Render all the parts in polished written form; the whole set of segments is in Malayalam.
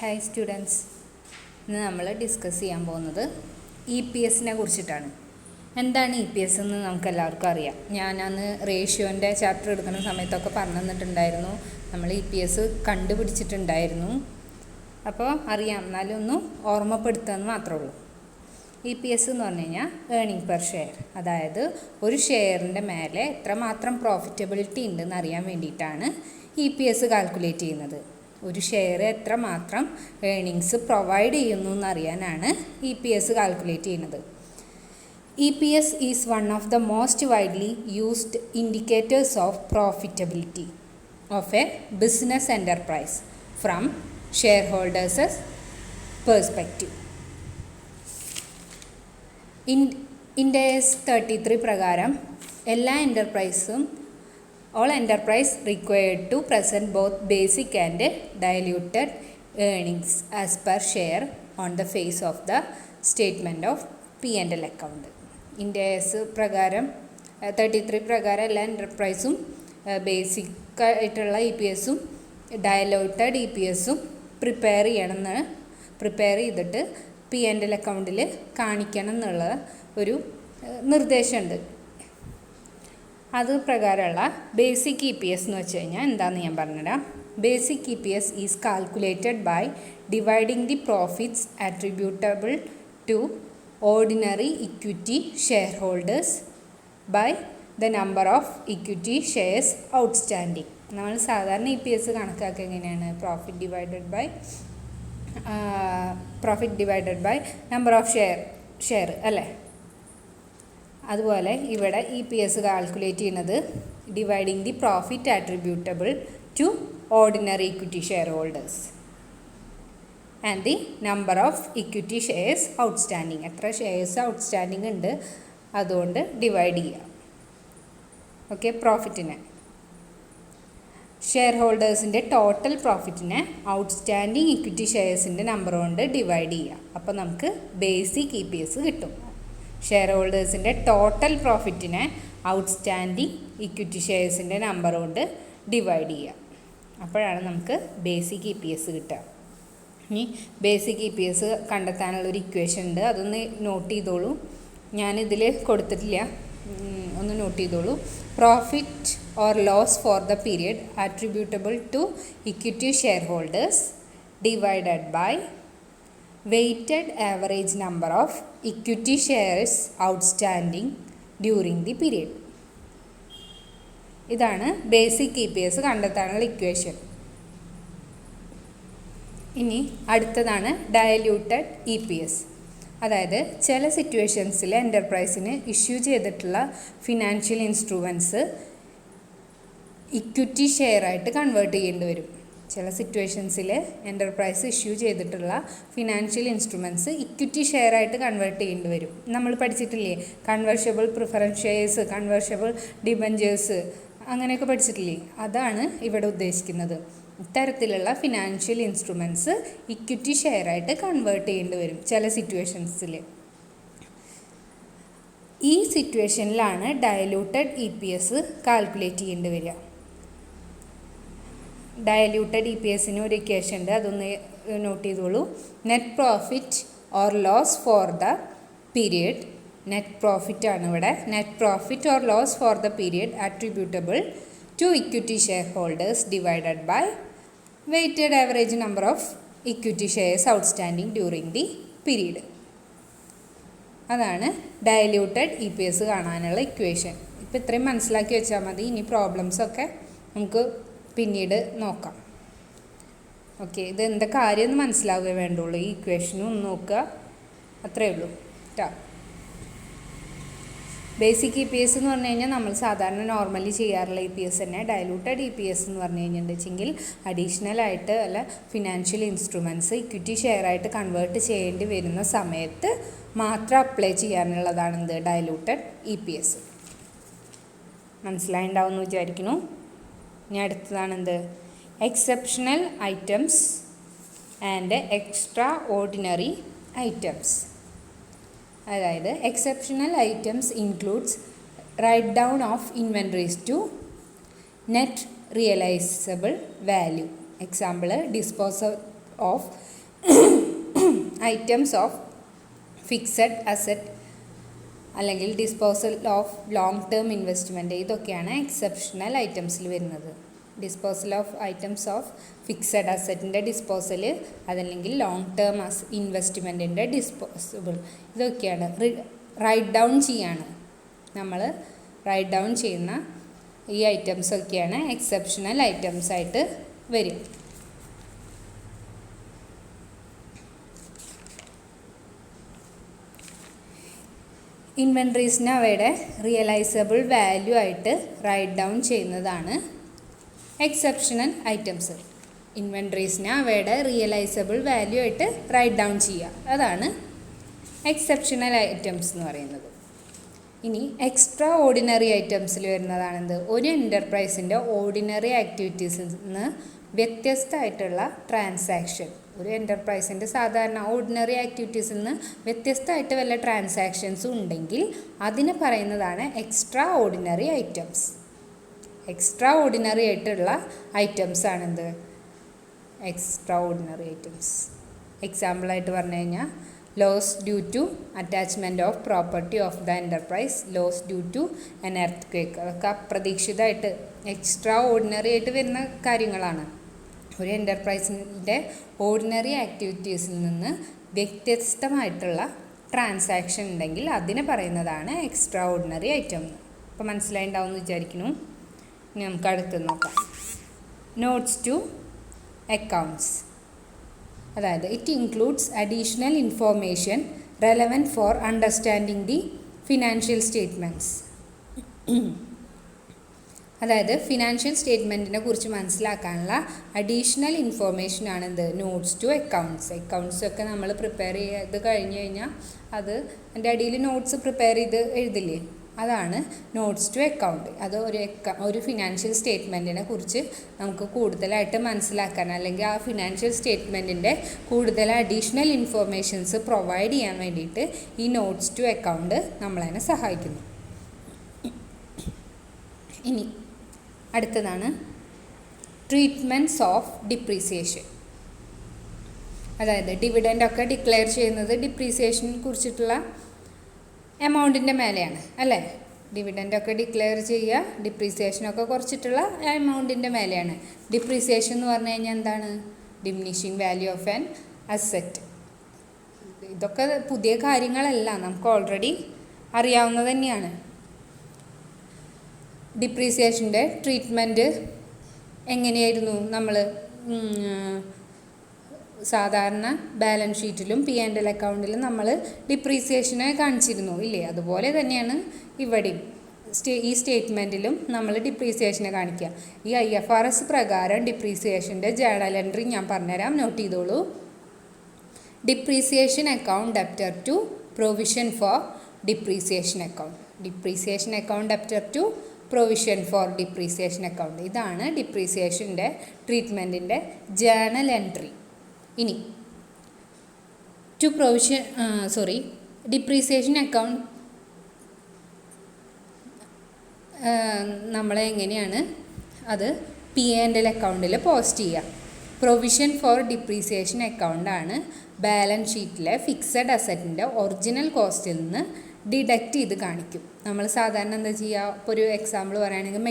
ഹായ് സ്റ്റുഡൻസ്, ഇന്ന് നമ്മൾ ഡിസ്കസ് ചെയ്യാൻ പോകുന്നത് EPSനെ കുറിച്ചിട്ടാണ്. എന്താണ് EPS എന്ന് നമുക്ക് എല്ലാവർക്കും അറിയാം. ഞാൻ അന്ന് റേഷ്യോൻ്റെ ചാപ്റ്റർ എടുക്കുന്ന സമയത്തൊക്കെ പറഞ്ഞു തന്നിട്ടുണ്ടായിരുന്നു. നമ്മൾ EPS കണ്ടുപിടിച്ചിട്ടുണ്ടായിരുന്നു. അപ്പോൾ അറിയാം, എന്നാലും ഒന്ന് ഓർമ്മപ്പെടുത്തുകയെന്ന് മാത്രമേ ഉള്ളൂ. EPS എന്ന് പറഞ്ഞു കഴിഞ്ഞാൽ ഏർണിംഗ് പെർ ഷെയർ, അതായത് ഒരു ഷെയറിൻ്റെ മേലെ എത്രമാത്രം പ്രോഫിറ്റബിലിറ്റി ഉണ്ടെന്ന് അറിയാൻ വേണ്ടിയിട്ടാണ് EPS കാൽക്കുലേറ്റ് ചെയ്യുന്നത്. ഒരു ഷെയർ എത്രമാത്രം ഏർണിങ്സ് പ്രൊവൈഡ് ചെയ്യുന്നു എന്നറിയാനാണ് EPS കാൽക്കുലേറ്റ് ചെയ്യുന്നത്. EPS is one of the most widely used indicators of profitability of A business enterprise from share holders perspective. ഇൻഡ് AS 33 പ്രകാരം എല്ലാ എൻ്റർപ്രൈസും all enterprise required to present both basic and diluted earnings as per share on the face of the statement of P&L account. Ind AS പ്രകാരം 33 പ്രകാരം എല്ലാ എൻ്റർപ്രൈസും ബേസിക് ആയിട്ടുള്ള EPSും ഡയലൂട്ടഡ് EPSും പ്രിപ്പയർ ചെയ്തിട്ട് P&L അക്കൗണ്ടിൽ കാണിക്കണം എന്നുള്ള ഒരു നിർദ്ദേശമുണ്ട്. അത് പ്രകാരമുള്ള ബേസിക് EPS എന്ന് വെച്ച് കഴിഞ്ഞാൽ എന്താണെന്ന് ഞാൻ പറഞ്ഞുതരാം. Basic EPS is calculated by dividing the profits attributable to ordinary equity share holders by the number of equity shares outstanding. നമ്മൾ സാധാരണ EPS കണക്കാക്കുക എങ്ങനെയാണ്? Profit divided by number of share അല്ലേ? അതുപോലെ ഇവിടെ EPS കാൽക്കുലേറ്റ് ചെയ്യുന്നത് dividing the profit attributable to ordinary equity share holders and the number of equity shares outstanding. എത്ര ഷെയർസ് ഔട്ട്സ്റ്റാൻഡിങ് ഉണ്ട് അതുകൊണ്ട് ഡിവൈഡ് ചെയ്യുക. ഓക്കെ, പ്രോഫിറ്റിനെ ഷെയർ ഹോൾഡേഴ്സിൻ്റെ ടോട്ടൽ പ്രോഫിറ്റിനെ ഔട്ട്സ്റ്റാൻഡിങ് ഇക്വിറ്റി ഷെയർസിൻ്റെ നമ്പർ കൊണ്ട് ഡിവൈഡ് ചെയ്യുക. അപ്പോൾ നമുക്ക് ബേസിക് EPS കിട്ടും. ഷെയർ ഹോൾഡേഴ്സിൻ്റെ ടോട്ടൽ പ്രോഫിറ്റിനെ ഔട്ട്സ്റ്റാൻഡിങ് ഇക്വിറ്റി ഷെയർസിൻ്റെ നമ്പർ കൊണ്ട് ഡിവൈഡ് ചെയ്യുക. അപ്പോഴാണ് നമുക്ക് ബേസിക് EPS കിട്ടുക. ഇനി ബേസിക് EPS കണ്ടെത്താനുള്ളൊരു ഇക്വേഷൻ ഉണ്ട്, അതൊന്ന് നോട്ട് ചെയ്തോളൂ. ഞാനിതിൽ കൊടുത്തിട്ടില്ല, ഒന്ന് നോട്ട് ചെയ്തോളൂ. Profit or loss for the period attributable to equity share holders divided by weighted average number of equity shares outstanding during the period. ഇതാണ് ബേസിക് EPS കണ്ടെത്താനുള്ള ഇക്വേഷൻ. ഇനി അടുത്തതാണ് ഡയലൂട്ടഡ് EPS. അതായത് ചില സിറ്റുവേഷൻസിൽ എൻ്റർപ്രൈസിന് ഇഷ്യൂ ചെയ്തിട്ടുള്ള ഫിനാൻഷ്യൽ ഇൻസ്ട്രുമെൻറ്റ്സ് ഇക്വിറ്റി ഷെയർ ആയിട്ട് കൺവേർട്ട് ചെയ്യേണ്ടി വരും. ചില സിറ്റുവേഷൻസിൽ എൻ്റർപ്രൈസ് ഇഷ്യൂ ചെയ്തിട്ടുള്ള ഫിനാൻഷ്യൽ ഇൻസ്ട്രുമെൻറ്റ്സ് ഇക്വിറ്റി ഷെയർ ആയിട്ട് കൺവേർട്ട് ചെയ്യേണ്ടി വരും. നമ്മൾ പഠിച്ചിട്ടില്ലേ? കൺവേർഷ്യബിൾ പ്രിഫറൻസ് ഷെയർസ്, കൺവേർഷ്യബിൾ ഡിബഞ്ചേഴ്സ്, അങ്ങനെയൊക്കെ പഠിച്ചിട്ടില്ലേ? അതാണ് ഇവിടെ ഉദ്ദേശിക്കുന്നത്. ഇത്തരത്തിലുള്ള ഫിനാൻഷ്യൽ ഇൻസ്ട്രുമെൻറ്റ്സ് ഇക്വിറ്റി ഷെയർ ആയിട്ട് കൺവേർട്ട് ചെയ്യേണ്ടി വരും ചില സിറ്റുവേഷൻസിൽ. ഈ സിറ്റുവേഷനിലാണ് ഡയലൂട്ടഡ് EPS കാൽക്കുലേറ്റ് ചെയ്യേണ്ടി വരിക. ഡയലൂട്ടഡ് EPSന് ഒരു ഇക്വേഷൻ ഉണ്ട്, അതൊന്ന് നോട്ട് ചെയ്തോളൂ. Net profit or loss for the period, net profit ആണ് ഇവിടെ. Net profit or loss for the period attributable to equity share holders divided by weighted average number of equity shares outstanding during the period. അതാണ് ഡയലൂട്ടഡ് EPS കാണാനുള്ള ഇക്വേഷൻ. ഇപ്പോൾ ഇത്രയും മനസ്സിലാക്കി വെച്ചാൽ മതി. ഇനി പ്രോബ്ലംസൊക്കെ നമുക്ക് പിന്നീട് നോക്കാം. ഓക്കെ, ഇത് എന്താ കാര്യമെന്ന് മനസ്സിലാവുകയേ വേണ്ടുള്ളൂ. ഈ ഇക്വേഷനും ഒന്ന് നോക്കുക, അത്രയേ ഉള്ളൂ കേട്ടോ. ബേസിക് EPS എന്ന് പറഞ്ഞു കഴിഞ്ഞാൽ നമ്മൾ സാധാരണ നോർമലി ചെയ്യാറുള്ള EPS തന്നെ. ഡയലൂട്ടഡ് EPS എന്ന് പറഞ്ഞു കഴിഞ്ഞിട്ടുണ്ടെങ്കിൽ അഡീഷണലായിട്ട് അല്ല ഫിനാൻഷ്യൽ ഇൻസ്ട്രുമെൻറ്റ്സ് ഇക്വിറ്റി ഷെയർ ആയിട്ട് കൺവേർട്ട് ചെയ്യേണ്ടി വരുന്ന സമയത്ത് മാത്രം അപ്ലൈ ചെയ്യാനുള്ളതാണ് എന്ത്? Diluted EPS. മനസ്സിലായിട്ടുണ്ടാവും എന്ന് വിചാരിക്കുന്നു. ഇനി അടുത്തതാണ് എന്ത്? Exceptional items and extraordinary items. അതായത് exceptional items includes write down of inventories to net realisable value. Example of items of fixed asset അല്ലെങ്കിൽ disposal of long term investment, ഇതൊക്കെയാണ് എക്സെപ്ഷണൽ ഐറ്റംസിൽ വരുന്നത്. Disposal of items of fixed അസറ്റിൻ്റെ ഡിസ്പോസൽ, അതല്ലെങ്കിൽ ലോങ് ടേം ഇൻവെസ്റ്റ്മെൻറ്റിൻ്റെ ഡിസ്പോസിബിൾ, ഇതൊക്കെയാണ് റൈറ്റ് ഡൗൺ ചെയ്യാണ്. നമ്മൾ റൈറ്റ് ഡൗൺ ചെയ്യുന്ന ഈ ഐറ്റംസൊക്കെയാണ് എക്സെപ്ഷണൽ ഐറ്റംസ് ആയിട്ട് വരും. ഇൻവെൻട്രീസിനെ അവയുടെ റിയലൈസബിൾ വാല്യൂ ആയിട്ട് റൈറ്റ് ഡൗൺ ചെയ്യുന്നതാണ് എക്സെപ്ഷണൽ ഐറ്റംസ്. ഇൻവെൻട്രീസിനെ അവയുടെ റിയലൈസബിൾ വാല്യൂ ആയിട്ട് റൈറ്റ് ഡൗൺ ചെയ്യുക, അതാണ് എക്സെപ്ഷണൽ ഐറ്റംസ് എന്ന് പറയുന്നത്. ഇനി എക്സ്ട്രാ ഓർഡിനറി ഐറ്റംസിൽ വരുന്നതാണെന്ത്? ഒരു എൻ്റർപ്രൈസിൻ്റെ ഓർഡിനറി ആക്ടിവിറ്റീസിൽ നിന്ന് വ്യത്യസ്തമായിട്ടുള്ള ട്രാൻസാക്ഷൻ, ഒരു എൻ്റർപ്രൈസിൻ്റെ സാധാരണ ഓർഡിനറി ആക്ടിവിറ്റീസിൽ നിന്ന് വ്യത്യസ്തമായിട്ട് വല്ല ട്രാൻസാക്ഷൻസും ഉണ്ടെങ്കിൽ അതിന് പറയുന്നതാണ് extraordinary items. Extraordinary ആയിട്ടുള്ള ഐറ്റംസ് ആണെന്ത്? Extraordinary items. എക്സാമ്പിളായിട്ട് പറഞ്ഞു കഴിഞ്ഞാൽ loss due to attachment of property of the enterprise, loss due to an earthquake, അതൊക്കെ അപ്രതീക്ഷിതമായിട്ട് എക്സ്ട്രാ ഓർഡിനറി ആയിട്ട് വരുന്ന കാര്യങ്ങളാണ്. ഒരു എൻ്റർപ്രൈസിൻ്റെ ഓർഡിനറി ആക്ടിവിറ്റീസിൽ നിന്ന് വ്യത്യസ്തമായിട്ടുള്ള ട്രാൻസാക്ഷൻ ഉണ്ടെങ്കിൽ അതിന് പറയുന്നതാണ് എക്സ്ട്രാ ഓർഡിനറി ഐറ്റം. അപ്പോൾ മനസ്സിലായിട്ടുണ്ടാവും എന്ന് വിചാരിക്കുന്നു. ഇനി നമുക്ക് അടുത്ത് നോക്കാം. നോട്ട്സ് ടു അക്കൗണ്ട്സ്, അതായത് it includes additional information relevant for understanding the financial statements. അതായത് ഫിനാൻഷ്യൽ സ്റ്റേറ്റ്മെൻറ്റിനെ കുറിച്ച് മനസ്സിലാക്കാനുള്ള അഡീഷണൽ ഇൻഫോർമേഷനാണ് എന്ത്? Notes to accounts. അക്കൗണ്ട്സൊക്കെ നമ്മൾ പ്രിപ്പയർ ചെയ്ത് കഴിഞ്ഞ് കഴിഞ്ഞാൽ അത് എൻ്റെ അടിയിൽ നോട്ട്സ് പ്രിപ്പയർ ചെയ്ത് എഴുതില്ലേ, അതാണ് നോട്ട്സ് ടു അക്കൗണ്ട്. അത് ഒരു ഫിനാൻഷ്യൽ സ്റ്റേറ്റ്മെൻറ്റിനെ കുറിച്ച് നമുക്ക് കൂടുതലായിട്ട് മനസ്സിലാക്കാൻ, അല്ലെങ്കിൽ ആ ഫിനാൻഷ്യൽ സ്റ്റേറ്റ്മെൻറ്റിൻ്റെ കൂടുതൽ അഡീഷണൽ ഇൻഫോർമേഷൻസ് പ്രൊവൈഡ് ചെയ്യാൻ വേണ്ടിയിട്ട് ഈ നോട്ട്സ് ടു അക്കൗണ്ട് നമ്മളതിനെ സഹായിക്കുന്നു. ഇനി അടുത്തതാണ് ട്രീറ്റ്മെൻറ്റ്സ് ഓഫ് ഡിപ്രീസിയേഷൻ. അതായത് ഡിവിഡൻ്റൊക്കെ ഡിക്ലെയർ ചെയ്യുന്നത് ഡിപ്രീസിയേഷനെ കുറിച്ചിട്ടുള്ള എമൗണ്ടിൻ്റെ മേലെയാണ് അല്ലേ? ഡിവിഡൻ്റൊക്കെ ഡിക്ലെയർ ചെയ്യുക ഡിപ്രീസിയേഷനൊക്കെ കുറച്ചിട്ടുള്ള എമൗണ്ടിൻ്റെ മേലെയാണ്. ഡിപ്രീസിയേഷൻ എന്ന് പറഞ്ഞു കഴിഞ്ഞാൽ എന്താണ്? Diminishing value of an asset. ഇതൊക്കെ പുതിയ കാര്യങ്ങളല്ല, നമുക്ക് ഓൾറെഡി അറിയാവുന്നത് തന്നെയാണ്. ഡിപ്രീസിയേഷൻ്റെ ട്രീറ്റ്മെൻറ്റ് എങ്ങനെയായിരുന്നു? നമ്മൾ സാധാരണ ബാലൻസ് ഷീറ്റിലും P&L അക്കൗണ്ടിലും നമ്മൾ ഡിപ്രീസിയേഷനെ കാണിച്ചിരുന്നു ഇല്ലേ? അതുപോലെ തന്നെയാണ് ഇവിടെയും ഈ സ്റ്റേറ്റ്മെൻറ്റിലും നമ്മൾ ഡിപ്രീസിയേഷനെ കാണിക്കുക. ഈ IFRS പ്രകാരം ഡിപ്രീസിയേഷൻ്റെ ജേണൽ എൻട്രി ഞാൻ പറഞ്ഞുതരാം, നോട്ട് ചെയ്തോളൂ. Depreciation account debtor to provision for depreciation account. Depreciation account debtor to provision for depreciation account. ഇതാണ് ഡിപ്രീസിയേഷൻ്റെ ട്രീറ്റ്മെൻറ്റിൻ്റെ ജേണൽ എൻട്രി. ഇനി ഡിപ്രീസിയേഷൻ അക്കൗണ്ട് നമ്മളെങ്ങനെയാണ് അത് P&L അക്കൗണ്ടിൽ പോസ്റ്റ് ചെയ്യുക? പ്രൊവിഷൻ ഫോർ ഡിപ്രീസിയേഷൻ അക്കൗണ്ടാണ് ബാലൻസ് ഷീറ്റിലെ ഫിക്സഡ് അസറ്റിൻ്റെ ഒറിജിനൽ കോസ്റ്റിൽ നിന്ന് ഡിഡക്റ്റ് ചെയ്ത് കാണിക്കും. നമ്മൾ സാധാരണ എന്താ ചെയ്യുക? ഇപ്പോൾ ഒരു എക്സാമ്പിൾ പറയുകയാണെങ്കിൽ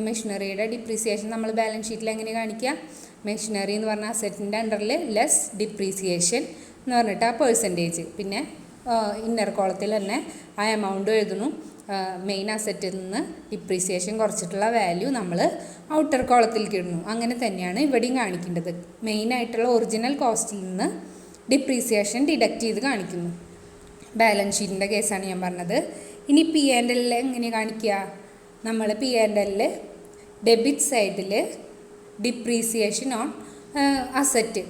മെഷീനറിയുടെ ഡിപ്രീസിയേഷൻ നമ്മൾ ബാലൻസ് ഷീറ്റിൽ എങ്ങനെ കാണിക്കുക? മെഷീനറി എന്ന് പറഞ്ഞ അസറ്റിൻ്റെ അണ്ടറിൽ ലെസ് ഡിപ്രീസിയേഷൻ എന്ന് പറഞ്ഞിട്ട് ആ പെർസെൻറ്റേജ്, പിന്നെ ഇന്നർ കോളത്തിൽ തന്നെ ആ എമൗണ്ട് എഴുതുന്നു. മെയിൻ അസറ്റിൽ നിന്ന് ഡിപ്രീസിയേഷൻ കുറച്ചിട്ടുള്ള വാല്യൂ നമ്മൾ ഔട്ടർ കോളത്തിലേക്ക് ഇടുന്നു. അങ്ങനെ തന്നെയാണ് ഇവിടെയും കാണിക്കേണ്ടത്. മെയിനായിട്ടുള്ള ഒറിജിനൽ കോസ്റ്റിൽ നിന്ന് ഡിപ്രീസിയേഷൻ ഡിഡക്റ്റ് ചെയ്ത് കാണിക്കുന്നു. ബാലൻസ് ഷീറ്റിൻ്റെ കേസാണ് ഞാൻ പറഞ്ഞത്. ഇനി P&L എങ്ങനെ കാണിക്കുക? നമ്മൾ P&L ഡെബിറ്റ് സൈഡിൽ ഡിപ്രീസിയേഷൻ ഓൺ അസറ്റ്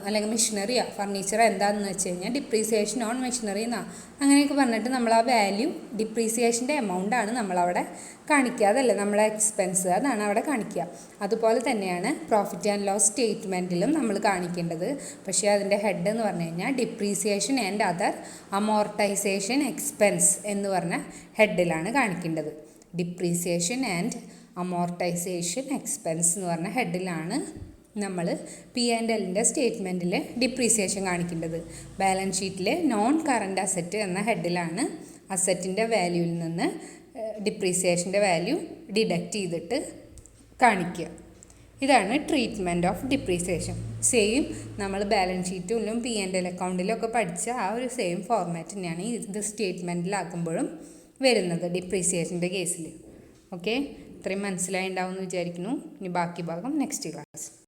അല്ലെങ്കിൽ മെഷീനറിയോ ഫർണിച്ചറോ എന്താണെന്ന് വെച്ച് കഴിഞ്ഞാൽ ഡിപ്രീസിയേഷൻ ഓൺ മെഷീനറി എന്നാണ് അങ്ങനെയൊക്കെ പറഞ്ഞിട്ട് നമ്മൾ ആ വാല്യൂ ഡിപ്രീസിയേഷൻ്റെ എമൗണ്ടാണ് നമ്മളവിടെ കാണിക്കുക. അതല്ലേ നമ്മളെ എക്സ്പെൻസ്, അതാണ് അവിടെ കാണിക്കുക. അതുപോലെ തന്നെയാണ് പ്രോഫിറ്റ് ആൻഡ് ലോസ് സ്റ്റേറ്റ്മെൻറ്റിലും നമ്മൾ കാണിക്കേണ്ടത്. പക്ഷേ അതിൻ്റെ ഹെഡ് എന്ന് പറഞ്ഞു കഴിഞ്ഞാൽ depreciation and other amortisation expense എന്ന് പറഞ്ഞ ഹെഡിലാണ് കാണിക്കേണ്ടത്. ഡിപ്രീസിയേഷൻ ആൻഡ് അമോർട്ടൈസേഷൻ എക്സ്പെൻസ് എന്ന് പറഞ്ഞ ഹെഡിലാണ് നമ്മൾ പി ആൻഡ് എല്ലിൻ്റെ സ്റ്റേറ്റ്മെൻറ്റിൽ ഡിപ്രീസിയേഷൻ കാണിക്കേണ്ടത്. ബാലൻസ് ഷീറ്റിൽ നോൺ കറണ്ട് അസറ്റ് എന്ന ഹെഡിലാണ് അസറ്റിൻ്റെ വാല്യൂവിൽ നിന്ന് ഡിപ്രീസിയേഷൻ്റെ വാല്യൂ ഡിഡക്റ്റ് ചെയ്തിട്ട് കാണിക്കുക. ഇതാണ് ട്രീറ്റ്മെൻറ്റ് ഓഫ് ഡിപ്രീസിയേഷൻ. സെയിം നമ്മൾ ബാലൻസ് ഷീറ്റിലും പി ആൻഡ് എൽ അക്കൗണ്ടിലും ഒക്കെ പഠിച്ച ആ ഒരു സെയിം ഫോർമാറ്റ് തന്നെയാണ് ഇത് സ്റ്റേറ്റ്മെൻറ്റിലാക്കുമ്പോഴും വരുന്നത് ഡിപ്രീസിയേഷൻ്റെ കേസിൽ. ഓക്കെ, ഇത്രയും മനസ്സിലായി ഉണ്ടാവും എന്ന് വിചാരിക്കുന്നു. ഇനി ബാക്കി ഭാഗം നെക്സ്റ്റ് ക്ലാസ്.